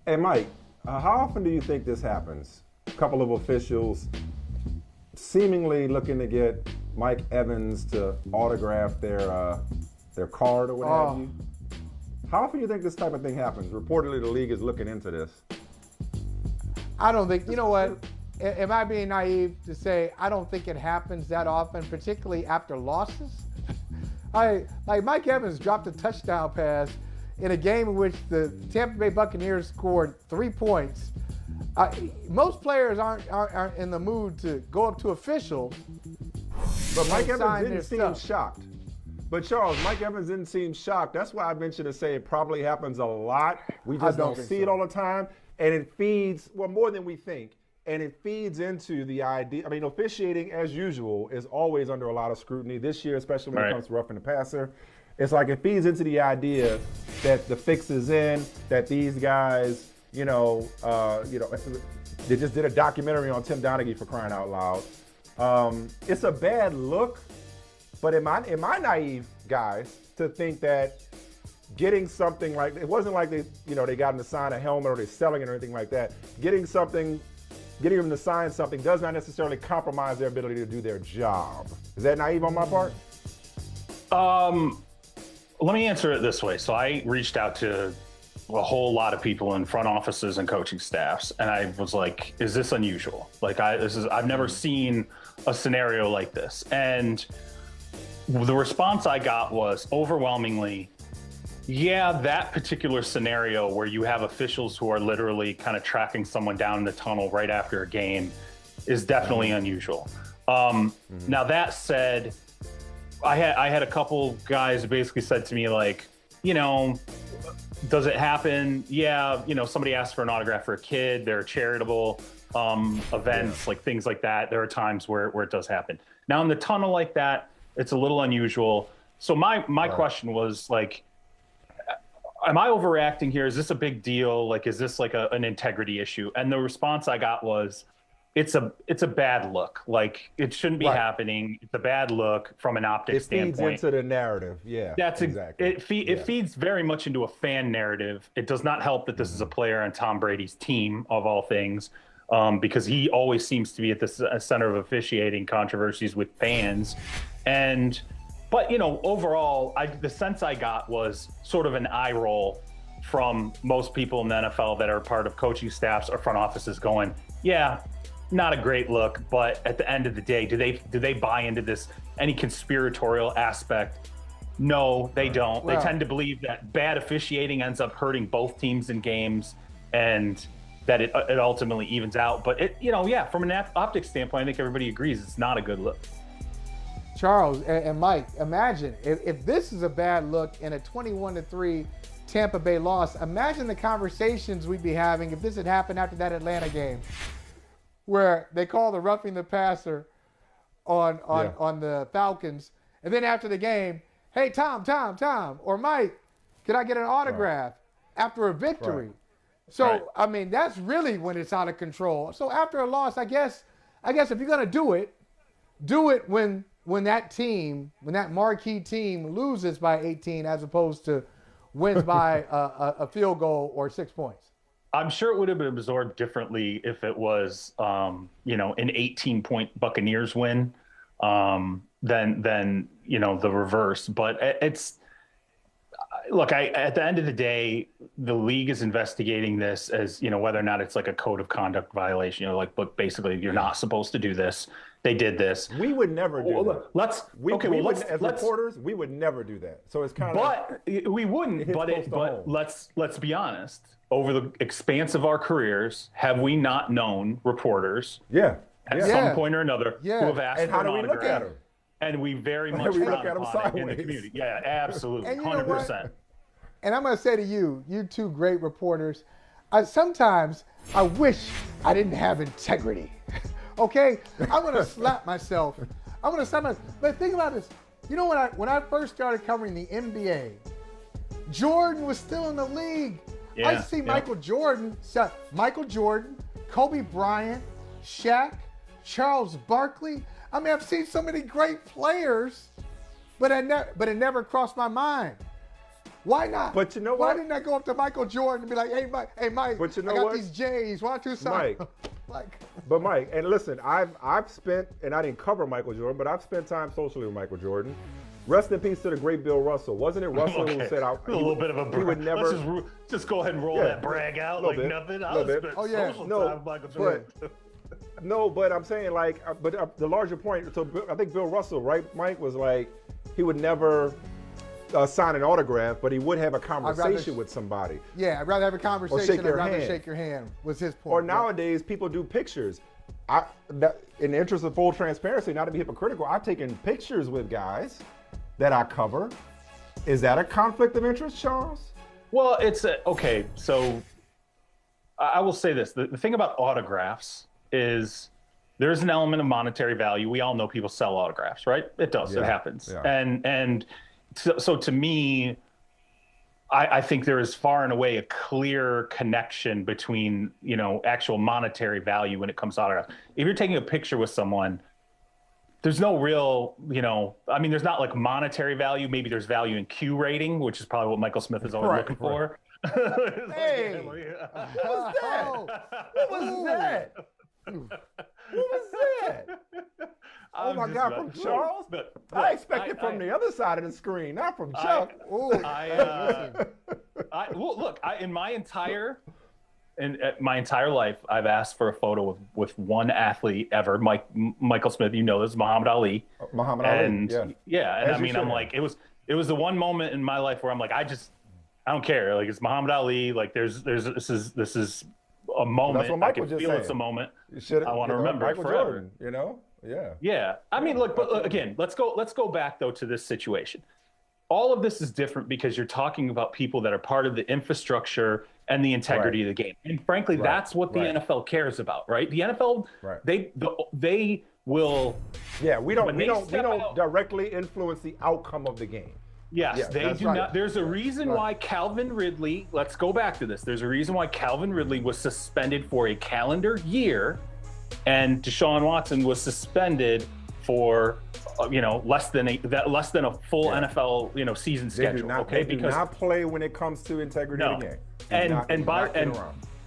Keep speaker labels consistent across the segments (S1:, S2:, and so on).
S1: Hey, Mike, how often do you think this happens? A couple of officials seemingly looking to get Mike Evans to autograph their card or what have you. How often do you think this type of thing happens? Reportedly, the league is looking into this.
S2: I don't think, you know what, am I being naive to say I don't think it happens that often, particularly after losses? Like Mike Evans dropped a touchdown pass in a game in which the Tampa Bay Buccaneers scored 3 points. Most players aren't in the mood to go up to officials.
S1: But Mike Evans didn't seem shocked. But Charles, Mike Evans didn't seem shocked. That's why I venture to say it probably happens a lot. We just don't see it all the time. And it feeds, well, more than we think. And it feeds into the idea. I mean, officiating, as usual, is always under a lot of scrutiny. This year, especially when it comes to roughing the passer, it's like it feeds into the idea that the fix is in, that these guys, they just did a documentary on Tim Donaghy, for crying out loud. It's a bad look, but am I naive, guys, to think that getting something like, it wasn't like they got him to sign a helmet or they're selling it or anything like that. Getting them to sign something does not necessarily compromise their ability to do their job. Is that naive on my part?
S3: Let me answer it this way. So I reached out to a whole lot of people in front offices and coaching staffs, and I was like, is this unusual? Like, I've never seen a scenario like this. And the response I got was overwhelmingly, yeah, that particular scenario where you have officials who are literally kind of tracking someone down in the tunnel right after a game is definitely unusual. Now that said, I had a couple guys who basically said to me, like, does it happen? Yeah, somebody asked for an autograph for a kid. There are charitable events, like things like that. There are times where it does happen. Now in the tunnel like that, it's a little unusual. So my question was, like, am I overreacting here? Is this a big deal? Like, is this like an integrity issue? And the response I got was, it's a bad look. Like, it shouldn't be happening. It's a bad look from an optics standpoint.
S1: It feeds into the narrative. Yeah,
S3: that's exactly. It feeds very much into a fan narrative. It does not help that this is a player on Tom Brady's team, of all things, because he always seems to be at the center of officiating controversies with fans. But overall, the sense I got was sort of an eye roll from most people in the NFL that are part of coaching staffs or front offices going, yeah, not a great look, but at the end of the day, do they buy into this, any conspiratorial aspect? No, they don't. Well, they tend to believe that bad officiating ends up hurting both teams in games, and that it ultimately evens out. But from an optics standpoint, I think everybody agrees it's not a good look.
S2: Charles and Mike, imagine if this is a bad look in a 21-3 Tampa Bay loss. Imagine the conversations we'd be having if this had happened after that Atlanta game, where they call the roughing the passer on the Falcons, and then after the game, hey, Tom, or Mike, can I get an autograph after a victory? So, I mean, that's really when it's out of control. So after a loss, I guess if you're going to do it when that marquee team loses by 18 as opposed to wins by a field goal or 6 points.
S3: I'm sure it would have been absorbed differently if it was, an 18-point Buccaneers win, than the reverse. But at the end of the day, the league is investigating this as, whether or not it's like a code of conduct violation, but basically you're not supposed to do this. They did this.
S1: We would never do that.
S3: As
S1: reporters, we would never do that. So it's kind of.
S3: But we wouldn't. But let's be honest. Over the expanse of our careers, have we not known reporters? At some point or another, who have asked for an autograph? And how do we look at them? And we very much frown upon it in the community. Yeah, absolutely, 100%.
S2: And I'm going to say to you two great reporters, sometimes I wish I didn't have integrity. Okay, I'm going to slap myself. But think about this. When I first started covering the NBA, Jordan was still in the league. Yeah, I see Michael Jordan, Kobe Bryant, Shaq, Charles Barkley. I mean, I've seen so many great players, but it never crossed my mind Why not?
S1: But you know
S2: Why
S1: what?
S2: didn't I go up to Michael Jordan and be like, hey, Mike,
S1: But you know
S2: I got
S1: what?
S2: these J's. Why don't you sign?
S1: Mike. But Mike, and listen, I've spent, and I didn't cover Michael Jordan, but I've spent time socially with Michael Jordan. Rest in peace to the great Bill Russell. Wasn't it Russell who said
S3: a little bit of a brag?
S1: He would never.
S3: Let's just go ahead and roll that brag out like nothing. I was spent social time with Michael Jordan.
S1: No, but I'm saying the larger point. So I think Bill Russell, right, Mike, was like he would never sign an autograph, but he would have a conversation with somebody.
S2: Yeah, I'd rather have a conversation. I'd rather shake your hand. Was his point?
S1: Or nowadays, people do pictures. In the interest of full transparency, not to be hypocritical, I've taken pictures with guys that I cover. Is that a conflict of interest, Charles?
S3: Well, okay. So I will say this: the thing about autographs is there's an element of monetary value. We all know people sell autographs, right? It does. Yeah. It happens. Yeah. And so to me, I think there is far and away a clear connection between, actual monetary value when it comes to autographs. If you're taking a picture with someone, there's no real, there's not like monetary value. Maybe there's value in Q rating, which is probably what Michael Smith is always looking for.
S1: Hey, what was that? What was that? What was that? Oh my God, from Charles? But I expect it from the other side of the screen, not from Chuck.
S3: In my entire life, I've asked for a photo with one athlete ever, Michael Smith. You know this, Muhammad Ali.
S1: And
S3: I'm like, it was the one moment in my life where I'm like, I don't care. Like, it's Muhammad Ali. Like, this is a moment.
S1: That's what Mike was just saying.
S3: It's a moment.
S1: I
S3: want to remember
S1: Michael
S3: forever.
S1: Jordan, Yeah.
S3: Yeah. I mean, look, but again, let's go back though to this situation. All of this is different because you're talking about people that are part of the infrastructure and the integrity of the game. And frankly, that's what the NFL cares about, right? The NFL, they will.
S1: Yeah, we don't directly influence the outcome of the game.
S3: Yes, they do not. There's a reason why Calvin Ridley, let's go back to this. There's a reason why Calvin Ridley was suspended for a calendar year, and Deshaun Watson was suspended for less than a full NFL season schedule.
S1: They do not play when it comes to integrity of the game.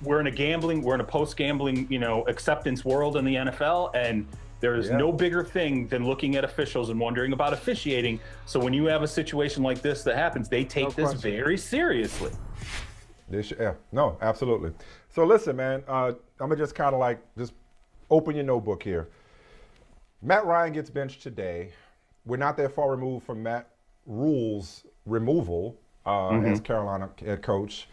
S3: We're in a post gambling acceptance world in the NFL, and there is no bigger thing than looking at officials and wondering about officiating. So when you have a situation like this that happens, they take this very seriously.
S1: No, absolutely. So listen, man, I'm gonna just kind of just open your notebook here. Matt Ryan gets benched today. We're not that far removed from Matt Rule's removal as Carolina head coach.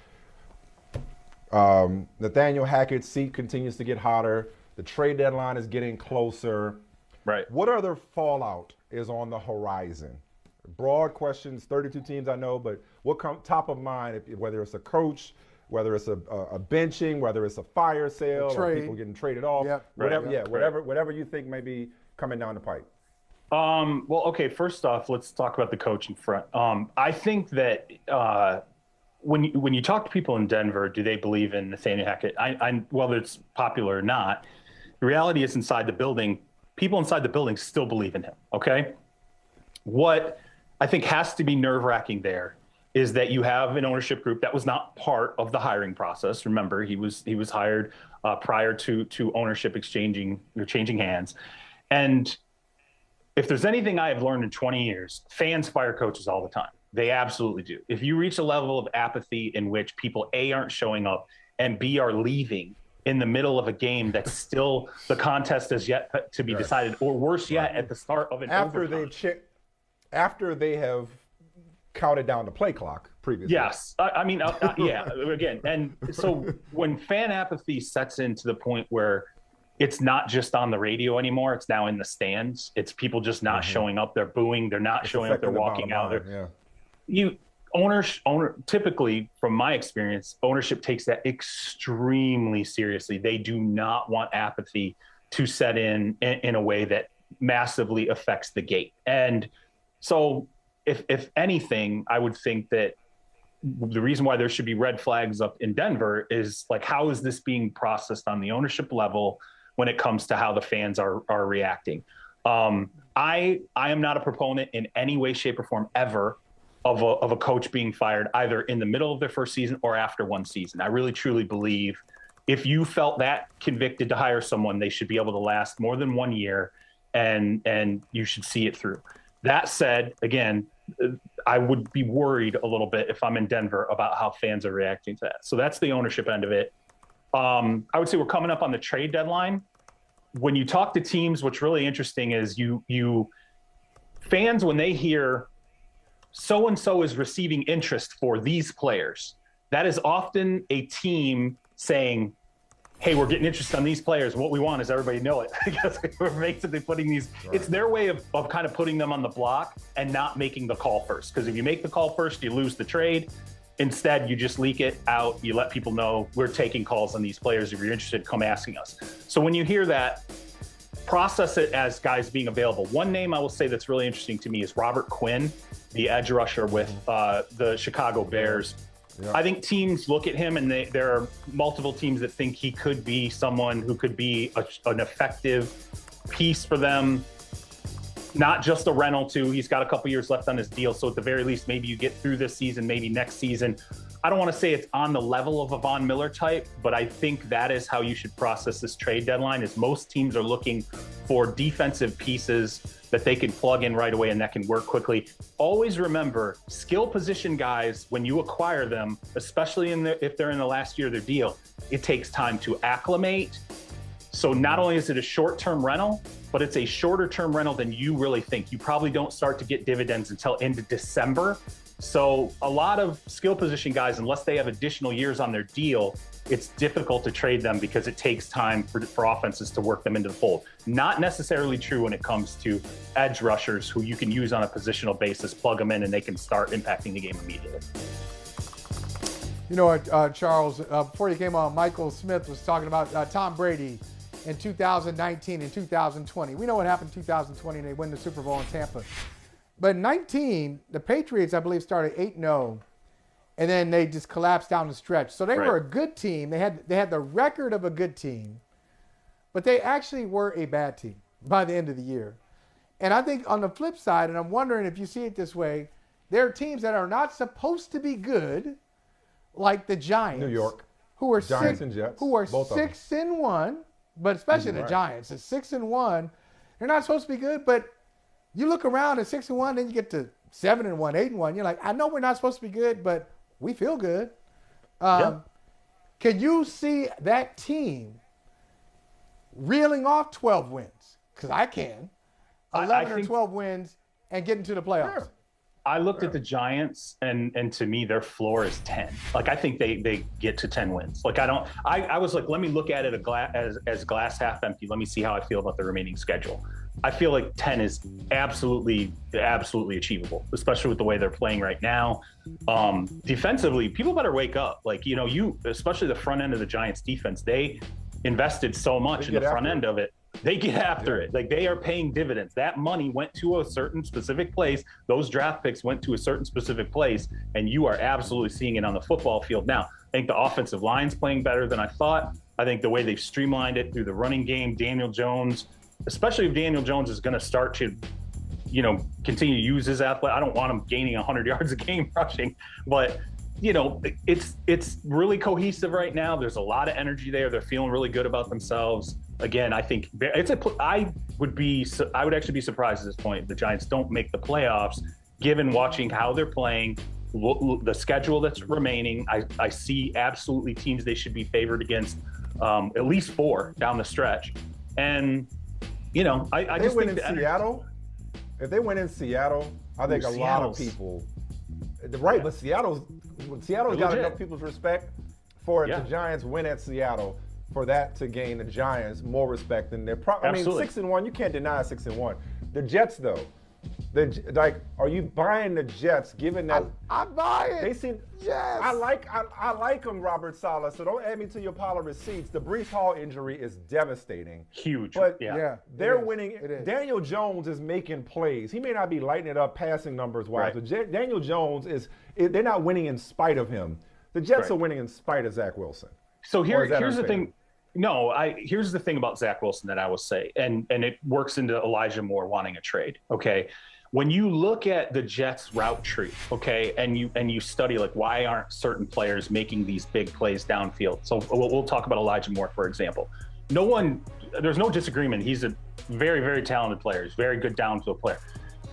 S1: Nathaniel Hackett's seat continues to get hotter. The trade deadline is getting closer.
S3: Right.
S1: What other fallout is on the horizon? Broad questions, 32 teams I know, but what comes top of mind, whether it's a coach, whether it's a benching, whether it's a fire sale, or people getting traded off, whatever you think may be coming down the pipe.
S3: Well, okay, first off, let's talk about the coaching front. I think that when you talk to people in Denver, do they believe in Nathaniel Hackett? Whether it's popular or not, the reality is inside the building, people inside the building still believe in him, okay? What I think has to be nerve-wracking there is that you have an ownership group that was not part of the hiring process. Remember, he was hired prior to ownership changing hands. And if there's anything I have learned in 20 years, fans fire coaches all the time. They absolutely do. If you reach a level of apathy in which people, A, aren't showing up, and B, are leaving in the middle of a game that's still the contest is yet to be decided, or worse yet, at the start of an overtime.
S1: After they have counted down the play clock previously.
S3: Yes. Again. And so when fan apathy sets in to the point where it's not just on the radio anymore, it's now in the stands. It's people just not showing up. They're booing. They're not showing up. They're walking out. Typically, from my experience, ownership takes that extremely seriously. They do not want apathy to set in a way that massively affects the gate. And so if anything, I would think that the reason why there should be red flags up in Denver is like, how is this being processed on the ownership level when it comes to how the fans are reacting? I am not a proponent in any way, shape, or form ever of a coach being fired either in the middle of their first season or after one season. I really truly believe if you felt that convicted to hire someone, they should be able to last more than 1 year, and you should see it through. That said, again, I would be worried a little bit if I'm in Denver about how fans are reacting to that. So that's the ownership end of it. I would say we're coming up on the trade deadline. When you talk to teams, what's really interesting is you fans, when they hear so-and-so is receiving interest for these players, that is often a team saying, hey, we're getting interest on these players. What we want is everybody know it. Because we're basically putting these, it's their way of kind of putting them on the block and not making the call first. Because if you make the call first, you lose the trade. Instead, you just leak it out. You let people know we're taking calls on these players. If you're interested, come asking us. So when you hear that, process it as guys being available. One name I will say that's really interesting to me is Robert Quinn, the edge rusher with the Chicago Bears. Yeah. I think teams look at him, and there are multiple teams that think he could be someone who could be an effective piece for them. Not just a rental, too. He's got a couple years left on his deal, so at the very least, maybe you get through this season, maybe next season. I don't want to say it's on the level of a Von Miller type, but I think that is how you should process this trade deadline, is most teams are looking for defensive pieces that they can plug in right away and that can work quickly. Always remember, skill position guys, when you acquire them, especially if they're in the last year of their deal, it takes time to acclimate. So not only is it a short-term rental, but it's a shorter-term rental than you really think. You probably don't start to get dividends until into December. So a lot of skill position guys, unless they have additional years on their deal, it's difficult to trade them because it takes time for offenses to work them into the fold. Not necessarily true when it comes to edge rushers who you can use on a positional basis, plug them in, and they can start impacting the game immediately.
S2: You know what, Charles, before you came on, Michael Smith was talking about Tom Brady in 2019 and 2020. We know what happened in 2020, and they win the Super Bowl in Tampa. But in 19, the Patriots, I believe, started 8-0, and then they just collapsed down the stretch. So they were a good team. They had the record of a good team, but they actually were a bad team by the end of the year. And I think on the flip side, and I'm wondering if you see it this way, there are teams that are not supposed to be good, like the Giants.
S1: New York.
S2: Who are
S1: Giants and Jets.
S2: Who are 6-1, but especially the Giants, at 6-1. They're not supposed to be good, but you look around at 6-1, then you get to 7-1, 8-1. You're like, I know we're not supposed to be good, but we feel good. Can you see that team reeling off 12 wins? Because I can. 11 or 12 wins and get into the playoffs.
S1: Sure.
S3: I looked at the Giants, and to me, their floor is 10. Like, I think they get to 10 wins. Like, I was like, let me look at it as glass half empty. Let me see how I feel about the remaining schedule. I feel like 10 is absolutely achievable, especially with the way they're playing right now. Defensively, people better wake up. Like, especially the front end of the Giants defense, they invested so much in the front end of it. They get after it. Like, they are paying dividends. That money went to a certain specific place. Those draft picks went to a certain specific place, and you are absolutely seeing it on the football field now. I think the offensive line's playing better than I thought. I think the way they've streamlined it through the running game, Daniel Jones, especially if Daniel Jones is going to start to, continue to use his I don't want him gaining 100 yards a game rushing, but it's really cohesive right now. There's a lot of energy there. They're feeling really good about themselves. Again, I think I would actually be surprised at this point if the Giants don't make the playoffs, given watching how they're playing, the schedule that's remaining. I see absolutely teams they should be favored against, at least 4 down the stretch. And, I just think
S1: Seattle, if they win in Seattle, I think a lot of people, but Seattle's got enough people's respect for if the Giants win at Seattle, for that to gain the Giants more respect than their I mean, 6-1, you can't deny 6-1. The Jets, though, are you buying the Jets? Given that
S2: I buy it.
S1: They seem.
S2: Yes.
S1: I like them, Robert Saleh. So don't add me to your pile of receipts. The Breece Hall injury is devastating.
S3: Huge.
S1: But they're
S2: winning.
S1: Daniel Jones is making plays. He may not be lighting it up passing numbers wise, but Daniel Jones is. They're not winning in spite of him. The Jets are winning in spite of Zach Wilson.
S3: So here's the thing. No, here's the thing about Zach Wilson that I will say, and it works into Elijah Moore wanting a trade. Okay. When you look at the Jets route tree, okay, and you study like why aren't certain players making these big plays downfield? So we'll talk about Elijah Moore, for example. There's no disagreement. He's a very, very talented player. He's a very good downfield player.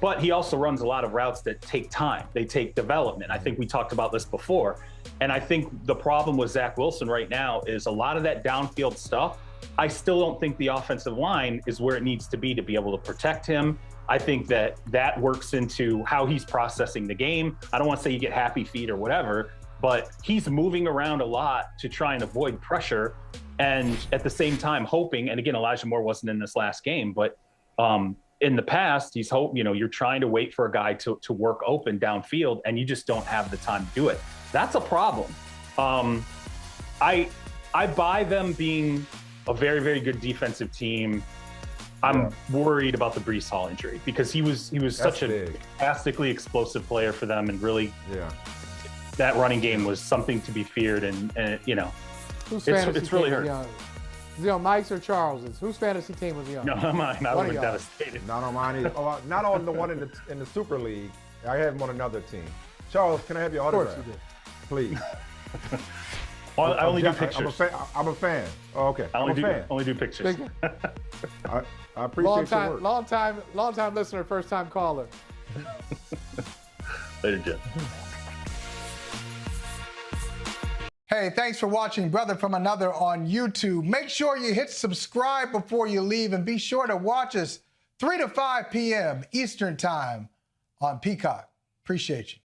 S3: But he also runs a lot of routes that take time. They take development. I think we talked about this before. And I think the problem with Zach Wilson right now is a lot of that downfield stuff. I still don't think the offensive line is where it needs to be able to protect him. I think that works into how he's processing the game. I don't want to say you get happy feet or whatever, but he's moving around a lot to try and avoid pressure. And at the same time, hoping, and again, Elijah Moore wasn't in this last game, but in the past, you're trying to wait for a guy to work open downfield, and you just don't have the time to do it. That's a problem. I buy them being a very, very good defensive team. I'm worried about the Breece Hall injury because he was such a fantastically explosive player for them, and really, that running game was something to be feared. And it's really hurt.
S2: Is he on Mike's or Charles's? Whose fantasy team was he on?
S3: No, not mine. I would have been devastated.
S1: Not on mine either. Not on the one in the Super League. I had him on another team. Charles, can I have your autograph?
S2: Of course you did.
S1: Please.
S3: I only do pictures.
S1: I'm a fan. Oh, okay.
S3: I only do pictures.
S1: I appreciate your work.
S2: Long time listener, first time caller.
S3: Later, Jim.
S2: Hey, thanks for watching Brother from Another on YouTube. Make sure you hit subscribe before you leave, and be sure to watch us 3 to 5 p.m. Eastern Time on Peacock. Appreciate you.